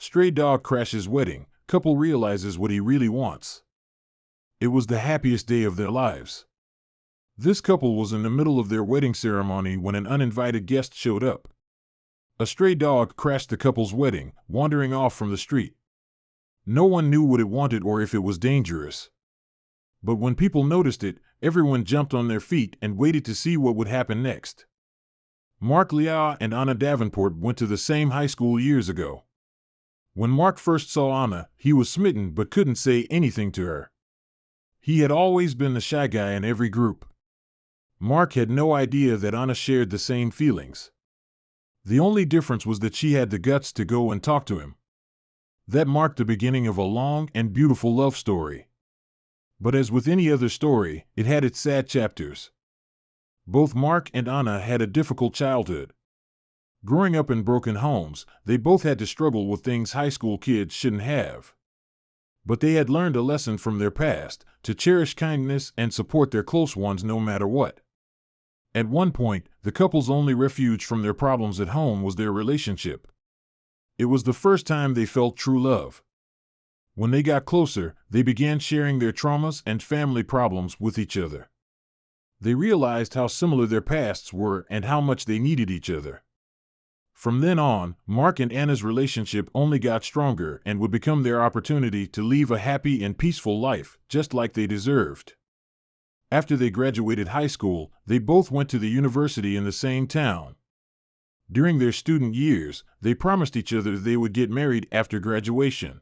Stray dog crashes wedding. Couple realizes what he really wants. It was the happiest day of their lives. This couple was in the middle of their wedding ceremony when an uninvited guest showed up. A stray dog crashed the couple's wedding, wandering off from the street. No one knew what it wanted or if it was dangerous. But when people noticed it, everyone jumped on their feet and waited to see what would happen next. Mark Liao and Anna Davenport went to the same high school years ago. When Mark first saw Anna, he was smitten but couldn't say anything to her. He had always been the shy guy in every group. Mark had no idea that Anna shared the same feelings. The only difference was that she had the guts to go and talk to him. That marked the beginning of a long and beautiful love story. But as with any other story, it had its sad chapters. Both Mark and Anna had a difficult childhood. Growing up in broken homes, they both had to struggle with things high school kids shouldn't have. But they had learned a lesson from their past, to cherish kindness and support their close ones no matter what. At one point, the couple's only refuge from their problems at home was their relationship. It was the first time they felt true love. When they got closer, they began sharing their traumas and family problems with each other. They realized how similar their pasts were and how much they needed each other. From then on, Mark and Anna's relationship only got stronger and would become their opportunity to live a happy and peaceful life, just like they deserved. After they graduated high school, they both went to the university in the same town. During their student years, they promised each other they would get married after graduation.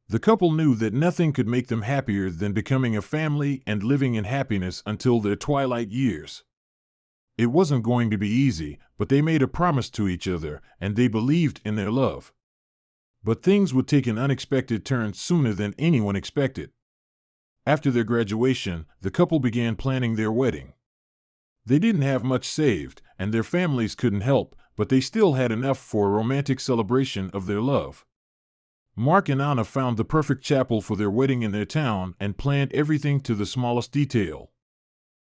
The couple knew that nothing could make them happier than becoming a family and living in happiness until their twilight years. It wasn't going to be easy, but they made a promise to each other, and they believed in their love. But things would take an unexpected turn sooner than anyone expected. After their graduation, the couple began planning their wedding. They didn't have much saved, and their families couldn't help, but they still had enough for a romantic celebration of their love. Mark and Anna found the perfect chapel for their wedding in their town and planned everything to the smallest detail.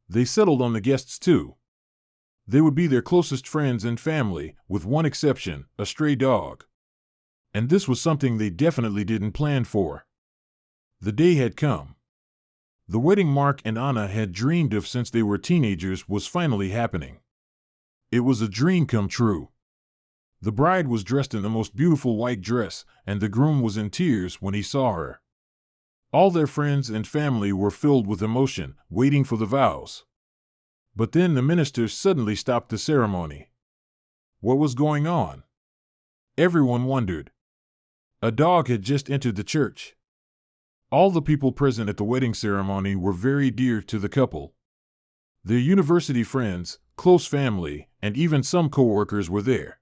They settled on the guests too. They would be their closest friends and family, with one exception, a stray dog. And this was something they definitely didn't plan for. The day had come. The wedding Mark and Anna had dreamed of since they were teenagers was finally happening. It was a dream come true. The bride was dressed in the most beautiful white dress, and the groom was in tears when he saw her. All their friends and family were filled with emotion, waiting for the vows. But then the minister suddenly stopped the ceremony. What was going on? Everyone wondered. A dog had just entered the church. All the people present at the wedding ceremony were very dear to the couple. Their university friends, close family, and even some co-workers were there.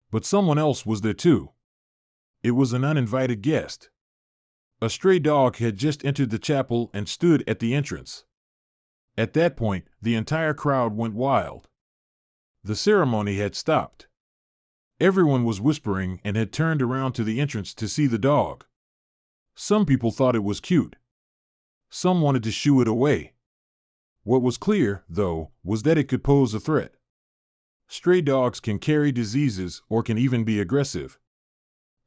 But someone else was there too. It was an uninvited guest. A stray dog had just entered the chapel and stood at the entrance. At that point, the entire crowd went wild. The ceremony had stopped. Everyone was whispering and had turned around to the entrance to see the dog. Some people thought it was cute. Some wanted to shoo it away. What was clear, though, was that it could pose a threat. Stray dogs can carry diseases or can even be aggressive.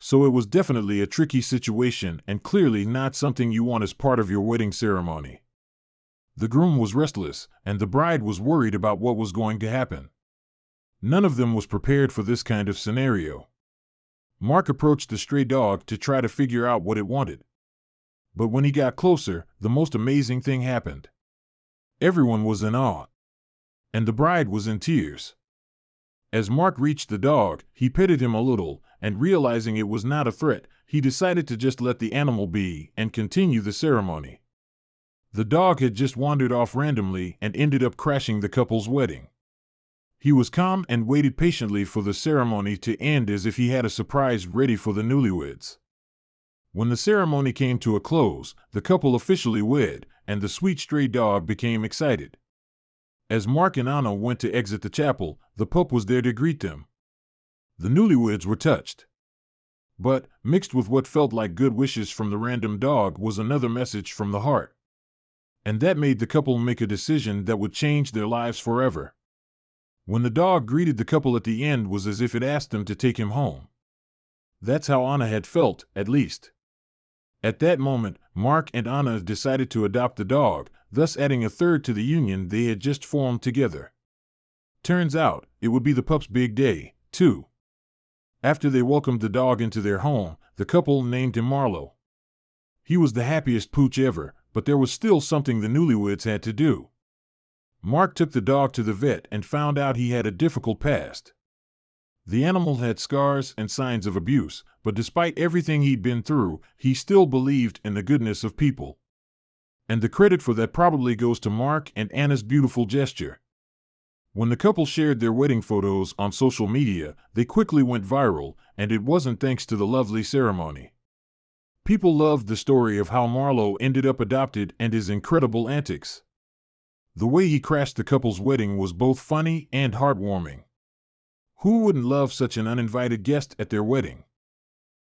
So it was definitely a tricky situation and clearly not something you want as part of your wedding ceremony. The groom was restless, and the bride was worried about what was going to happen. None of them was prepared for this kind of scenario. Mark approached the stray dog to try to figure out what it wanted. But when he got closer, the most amazing thing happened. Everyone was in awe. And the bride was in tears. As Mark reached the dog, he petted him a little, and realizing it was not a threat, he decided to just let the animal be and continue the ceremony. The dog had just wandered off randomly and ended up crashing the couple's wedding. He was calm and waited patiently for the ceremony to end as if he had a surprise ready for the newlyweds. When the ceremony came to a close, the couple officially wed, and the sweet stray dog became excited. As Mark and Anna went to exit the chapel, the pup was there to greet them. The newlyweds were touched. But, mixed with what felt like good wishes from the random dog was another message from the heart. And that made the couple make a decision that would change their lives forever. When the dog greeted the couple at the end was as if it asked them to take him home. That's how Anna had felt, at least. At that moment, Mark and Anna decided to adopt the dog, thus adding a third to the union they had just formed together. Turns out, it would be the pup's big day, too. After they welcomed the dog into their home, the couple named him Marlowe. He was the happiest pooch ever, but there was still something the newlyweds had to do. Mark took the dog to the vet and found out he had a difficult past. The animal had scars and signs of abuse, but despite everything he'd been through, he still believed in the goodness of people. And the credit for that probably goes to Mark and Anna's beautiful gesture. When the couple shared their wedding photos on social media, they quickly went viral, and it wasn't thanks to the lovely ceremony. People loved the story of how Marlowe ended up adopted and his incredible antics. The way he crashed the couple's wedding was both funny and heartwarming. Who wouldn't love such an uninvited guest at their wedding?